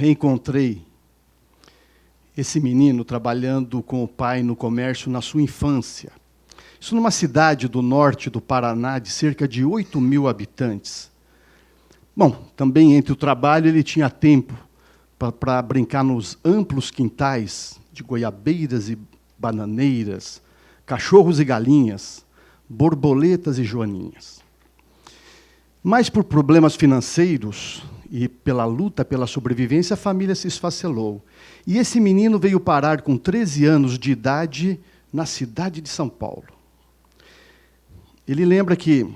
reencontrei esse menino trabalhando com o pai no comércio na sua infância. Isso numa cidade do norte do Paraná, de cerca de 8.000 habitantes. Bom, também entre o trabalho ele tinha tempo para brincar nos amplos quintais de goiabeiras e bananeiras, cachorros e galinhas, borboletas e joaninhas. Mas por problemas financeiros e pela luta pela sobrevivência, a família se esfacelou. E esse menino veio parar com 13 anos de idade na cidade de São Paulo. Ele lembra que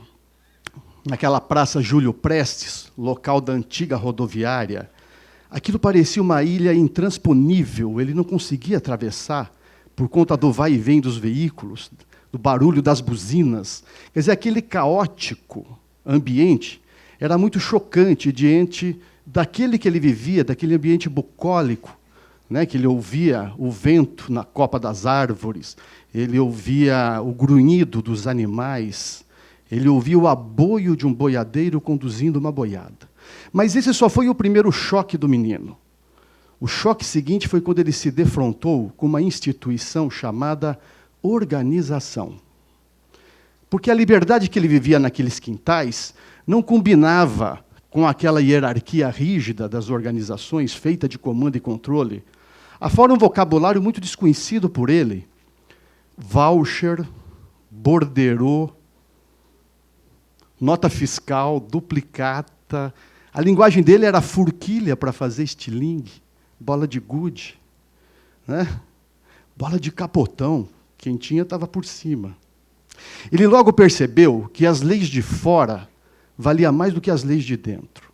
naquela Praça Júlio Prestes, local da antiga rodoviária, aquilo parecia uma ilha intransponível, ele não conseguia atravessar por conta do vai e vem dos veículos, do barulho das buzinas. Quer dizer, aquele caótico ambiente era muito chocante diante daquele que ele vivia, daquele ambiente bucólico, né, que ele ouvia o vento na copa das árvores, ele ouvia o grunhido dos animais, ele ouvia o aboio de um boiadeiro conduzindo uma boiada. Mas esse só foi o primeiro choque do menino. O choque seguinte foi quando ele se defrontou com uma instituição chamada organização. Porque a liberdade que ele vivia naqueles quintais não combinava com aquela hierarquia rígida das organizações, feita de comando e controle. Afora um vocabulário muito desconhecido por ele, voucher, borderô, nota fiscal, duplicata. A linguagem dele era forquilha para fazer estilingue, bola de gude, né? Bola de capotão, quem tinha estava por cima. Ele logo percebeu que as leis de fora valiam mais do que as leis de dentro.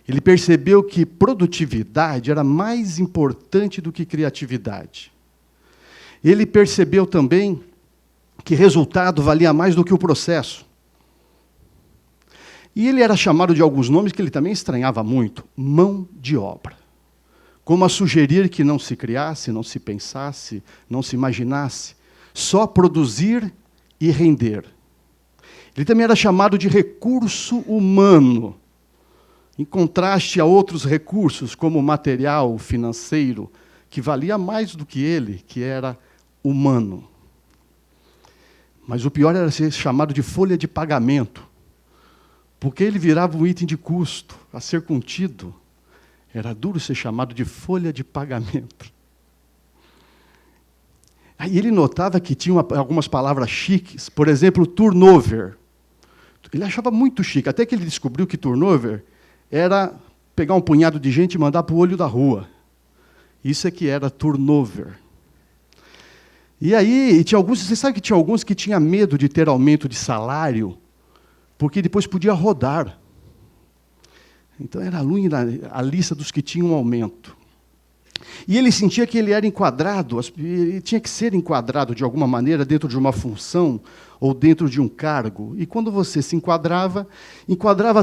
Ele percebeu que produtividade era mais importante do que criatividade. Ele percebeu também que resultado valia mais do que o processo. E ele era chamado de alguns nomes que ele também estranhava muito, mão de obra. Como a sugerir que não se criasse, não se pensasse, não se imaginasse, só produzir e render. Ele também era chamado de recurso humano, em contraste a outros recursos, como o material, financeiro, que valia mais do que ele, que era humano. Mas o pior era ser chamado de folha de pagamento, porque ele virava um item de custo a ser contido. Era duro ser chamado de folha de pagamento. Aí ele notava que tinha algumas palavras chiques, por exemplo, turnover. Ele achava muito chique, até que ele descobriu que turnover era pegar um punhado de gente e mandar para o olho da rua. Isso é que era turnover. E aí, tinha alguns, você sabe que tinha alguns que tinham medo de ter aumento de salário, porque depois podia rodar. Então era a lista dos que tinham aumento. E ele sentia que ele era enquadrado, ele tinha que ser enquadrado de alguma maneira dentro de uma função ou dentro de um cargo. E quando você se enquadrava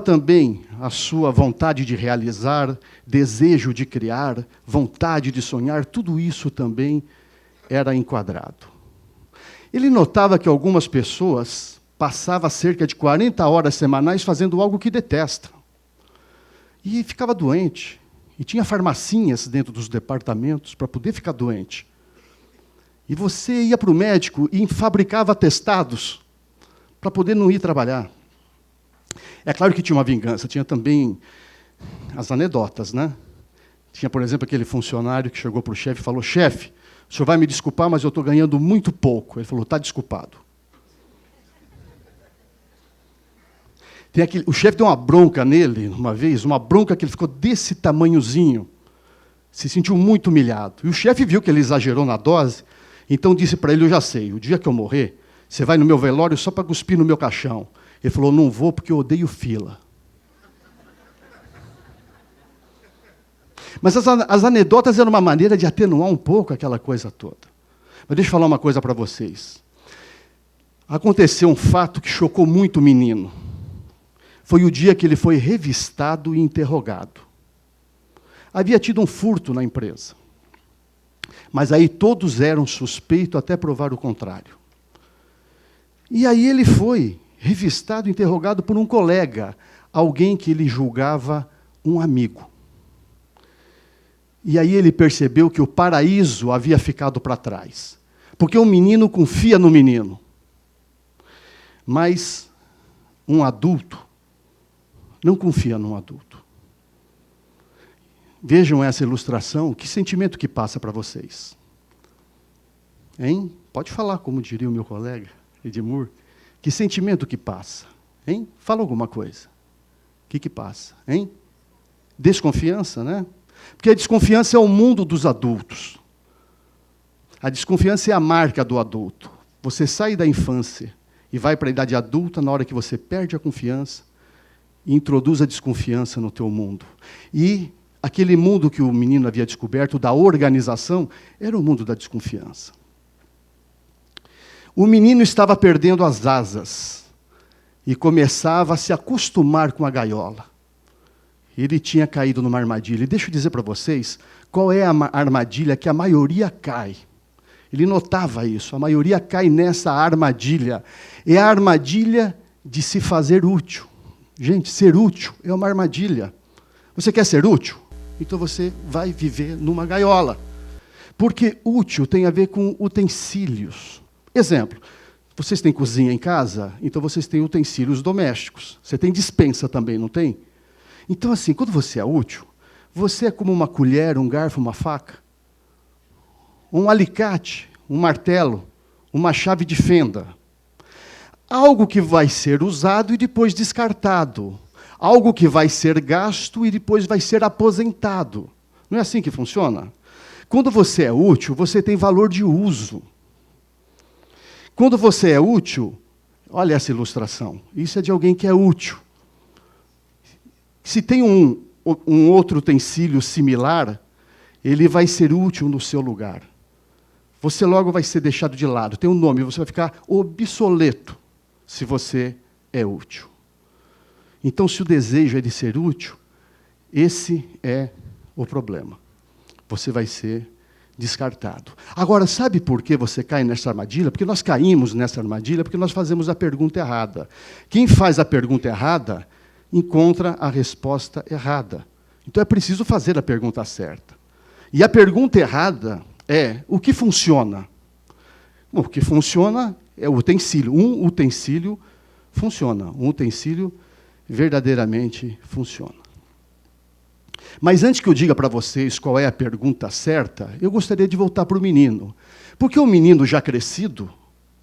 também a sua vontade de realizar, desejo de criar, vontade de sonhar, tudo isso também era enquadrado. Ele notava que algumas pessoas passavam cerca de 40 horas semanais fazendo algo que detestam. E ficava doente. E tinha farmacinhas dentro dos departamentos para poder ficar doente. E você ia para o médico e fabricava atestados para poder não ir trabalhar. É claro que tinha uma vingança, tinha também as anedotas, né? Tinha, por exemplo, aquele funcionário que chegou para o chefe e falou: chefe, o senhor vai me desculpar, mas eu estou ganhando muito pouco. Ele falou: está desculpado. O chefe deu uma bronca nele, uma vez, uma bronca que ele ficou desse tamanhozinho. Se sentiu muito humilhado. E o chefe viu que ele exagerou na dose, então disse para ele: eu já sei, o dia que eu morrer, você vai no meu velório só para cuspir no meu caixão. Ele falou: não vou porque eu odeio fila. Mas as anedotas eram uma maneira de atenuar um pouco aquela coisa toda. Mas deixa eu falar uma coisa para vocês. Aconteceu um fato que chocou muito o menino. Foi o dia que ele foi revistado e interrogado. Havia tido um furto na empresa. Mas aí todos eram suspeitos até provar o contrário. E aí ele foi revistado e interrogado por um colega, alguém que ele julgava um amigo. E aí ele percebeu que o paraíso havia ficado para trás. Porque o menino confia no menino. Mas um adulto não confia num adulto. Vejam essa ilustração, que sentimento que passa para vocês? Hein? Pode falar, como diria o meu colega, Edmur. Que sentimento que passa? Hein? Fala alguma coisa. O que passa? Hein? Desconfiança, né? Porque a desconfiança é o mundo dos adultos. A desconfiança é a marca do adulto. Você sai da infância e vai para a idade adulta na hora que você perde a confiança e introduz a desconfiança no teu mundo. E aquele mundo que o menino havia descoberto, da organização, era o mundo da desconfiança. O menino estava perdendo as asas e começava a se acostumar com a gaiola. Ele tinha caído numa armadilha. E deixa eu dizer para vocês qual é a armadilha que a maioria cai. Ele notava isso, a maioria cai nessa armadilha. É a armadilha de se fazer útil. Gente, ser útil é uma armadilha. Você quer ser útil? Então você vai viver numa gaiola. Porque útil tem a ver com utensílios. Exemplo, vocês têm cozinha em casa, então vocês têm utensílios domésticos. Você tem despensa também, não tem? Então, assim, quando você é útil, você é como uma colher, um garfo, uma faca, um alicate, um martelo, uma chave de fenda. Algo que vai ser usado e depois descartado. Algo que vai ser gasto e depois vai ser aposentado. Não é assim que funciona? Quando você é útil, você tem valor de uso. Quando você é útil, olha essa ilustração, isso é de alguém que é útil. Se tem um outro utensílio similar, ele vai ser útil no seu lugar. Você logo vai ser deixado de lado, tem um nome, você vai ficar obsoleto se você é útil. Então, se o desejo é de ser útil, esse é o problema. Você vai ser descartado. Agora, sabe por que você cai nessa armadilha? Porque nós caímos nessa armadilha porque nós fazemos a pergunta errada. Quem faz a pergunta errada encontra a resposta errada. Então é preciso fazer a pergunta certa. E a pergunta errada é: o que funciona? Bom, o que funciona é o utensílio. Um utensílio funciona. Um utensílio verdadeiramente funciona. Mas antes que eu diga para vocês qual é a pergunta certa, eu gostaria de voltar para o menino. Porque o menino já crescido,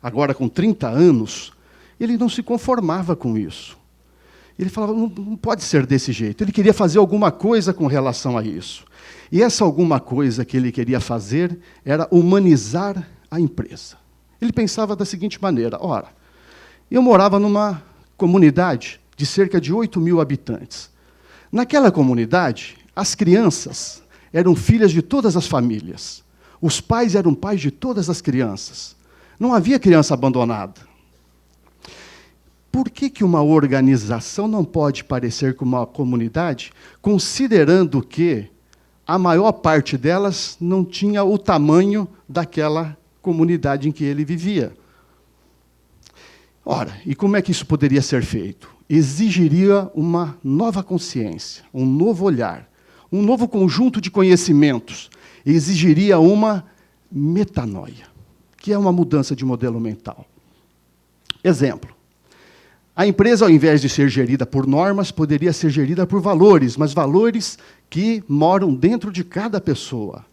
agora com 30 anos, ele não se conformava com isso. Ele falava, não pode ser desse jeito. Ele queria fazer alguma coisa com relação a isso. E essa alguma coisa que ele queria fazer era humanizar a empresa. Ele pensava da seguinte maneira: ora, eu morava numa comunidade de cerca de 8.000 habitantes. Naquela comunidade, as crianças eram filhas de todas as famílias. Os pais eram pais de todas as crianças. Não havia criança abandonada. Por que uma organização não pode parecer com uma comunidade, considerando que a maior parte delas não tinha o tamanho daquela comunidade em que ele vivia? Ora, e como é que isso poderia ser feito? Exigiria uma nova consciência, um novo olhar, um novo conjunto de conhecimentos. Exigiria uma metanoia, que é uma mudança de modelo mental. Exemplo. A empresa, ao invés de ser gerida por normas, poderia ser gerida por valores, mas valores que moram dentro de cada pessoa.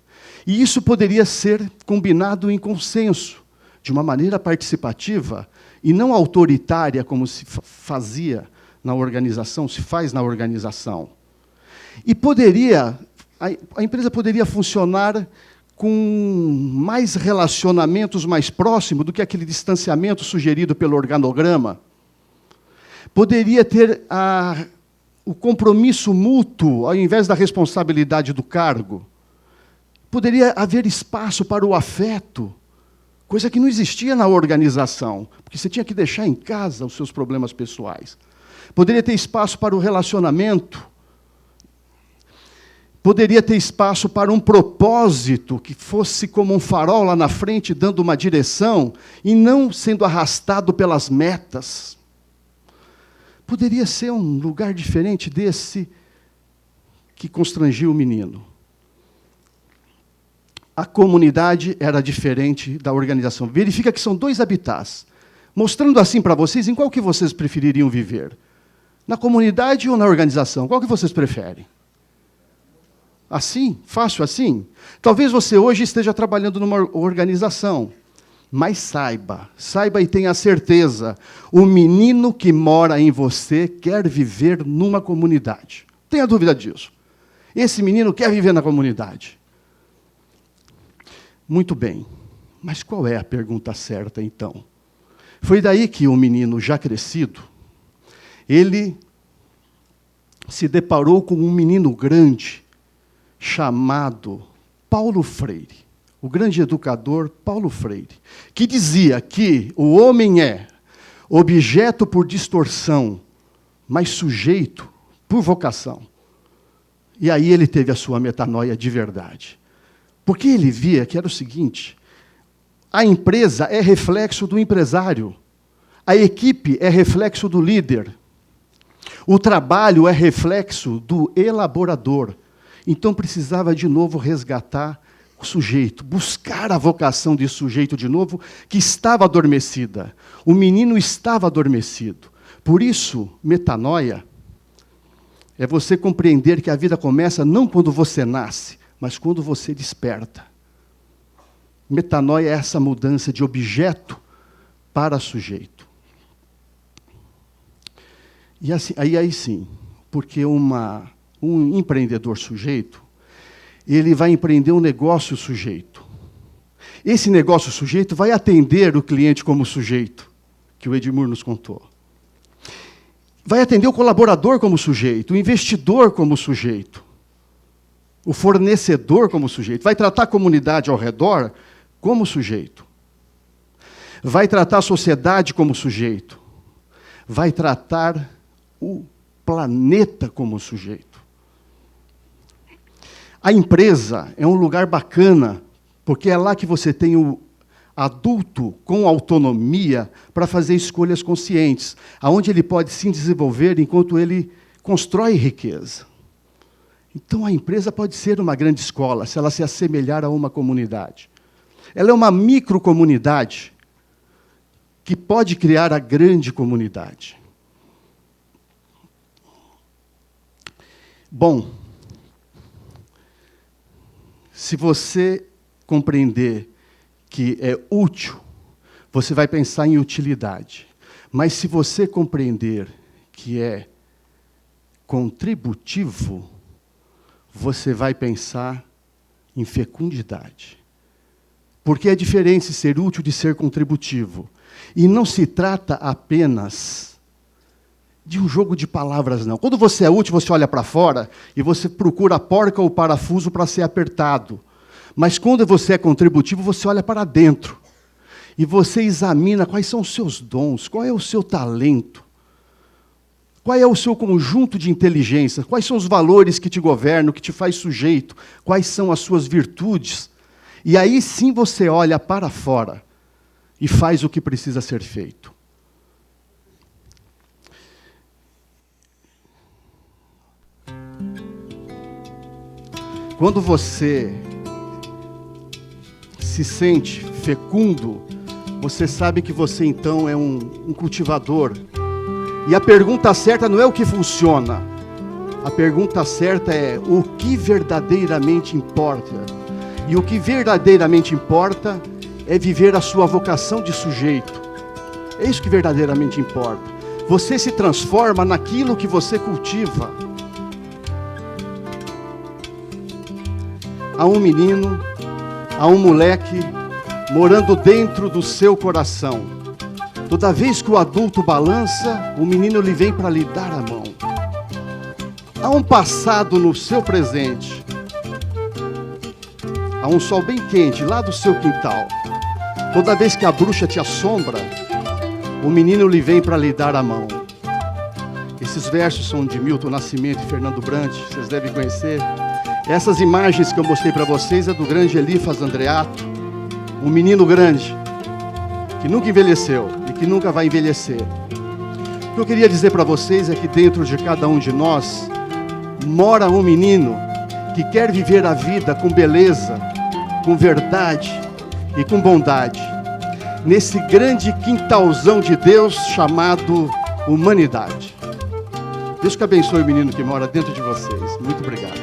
E isso poderia ser combinado em consenso, de uma maneira participativa e não autoritária, como se fazia na organização, se faz na organização. E a empresa poderia funcionar com mais relacionamentos mais próximos do que aquele distanciamento sugerido pelo organograma. Poderia ter o compromisso mútuo, ao invés da responsabilidade do cargo. Poderia haver espaço para o afeto, coisa que não existia na organização, porque você tinha que deixar em casa os seus problemas pessoais. Poderia ter espaço para o relacionamento. Poderia ter espaço para um propósito que fosse como um farol lá na frente, dando uma direção, e não sendo arrastado pelas metas. Poderia ser um lugar diferente desse que constrangiu o menino. a comunidade era diferente da organização. Verifica que são 2 habitats. Mostrando assim para vocês, em qual que vocês prefeririam viver? Na comunidade ou na organização? Qual que vocês preferem? Assim? Fácil assim? Talvez você hoje esteja trabalhando numa organização, mas saiba e tenha certeza, o menino que mora em você quer viver numa comunidade. Tenha dúvida disso. Esse menino quer viver na comunidade. Muito bem, mas qual é a pergunta certa, então? Foi daí que o menino, já crescido, ele se deparou com um menino grande, chamado Paulo Freire, o grande educador Paulo Freire, que dizia que o homem é objeto por distorção, mas sujeito por vocação. E aí ele teve a sua metanoia de verdade. Porque ele via que era o seguinte: a empresa é reflexo do empresário, a equipe é reflexo do líder, o trabalho é reflexo do elaborador. Então precisava de novo resgatar o sujeito, buscar a vocação de sujeito de novo, que estava adormecida. O menino estava adormecido. Por isso, metanoia é você compreender que a vida começa não quando você nasce, mas quando você desperta. Metanoia é essa mudança de objeto para sujeito. E assim, aí sim, porque um empreendedor sujeito, ele vai empreender um negócio sujeito. Esse negócio sujeito vai atender o cliente como sujeito, que o Edmur nos contou. Vai atender o colaborador como sujeito, o investidor como sujeito, o fornecedor como sujeito. Vai tratar a comunidade ao redor como sujeito. Vai tratar a sociedade como sujeito. Vai tratar o planeta como sujeito. A empresa é um lugar bacana, porque é lá que você tem o adulto com autonomia para fazer escolhas conscientes, aonde ele pode se desenvolver enquanto ele constrói riqueza. Então a empresa pode ser uma grande escola, se ela se assemelhar a uma comunidade. Ela é uma microcomunidade que pode criar a grande comunidade. Bom, se você compreender que é útil, você vai pensar em utilidade. Mas se você compreender que é contributivo, você vai pensar em fecundidade. Porque é diferente ser útil de ser contributivo. E não se trata apenas de um jogo de palavras, não. Quando você é útil, você olha para fora e você procura a porca ou o parafuso para ser apertado. Mas quando você é contributivo, você olha para dentro. E você examina quais são os seus dons, qual é o seu talento, qual é o seu conjunto de inteligência, quais são os valores que te governam, que te faz sujeito, quais são as suas virtudes. E aí sim você olha para fora e faz o que precisa ser feito. Quando você se sente fecundo, você sabe que você então é um cultivador. E a pergunta certa não é o que funciona. A pergunta certa é o que verdadeiramente importa. E o que verdadeiramente importa é viver a sua vocação de sujeito. É isso que verdadeiramente importa. Você se transforma naquilo que você cultiva. Há um menino, há um moleque morando dentro do seu coração. Toda vez que o adulto balança, o menino lhe vem para lhe dar a mão. Há um passado no seu presente. Há um sol bem quente lá do seu quintal. Toda vez que a bruxa te assombra, o menino lhe vem para lhe dar a mão. Esses versos são de Milton Nascimento e Fernando Brant, vocês devem conhecer. Essas imagens que eu mostrei para vocês é do grande Elifas Andreato, um menino grande, que nunca envelheceu e que nunca vai envelhecer. O que eu queria dizer para vocês é que dentro de cada um de nós mora um menino que quer viver a vida com beleza, com verdade e com bondade, nesse grande quintalzão de Deus chamado humanidade. Deus que abençoe o menino que mora dentro de vocês. Muito obrigado.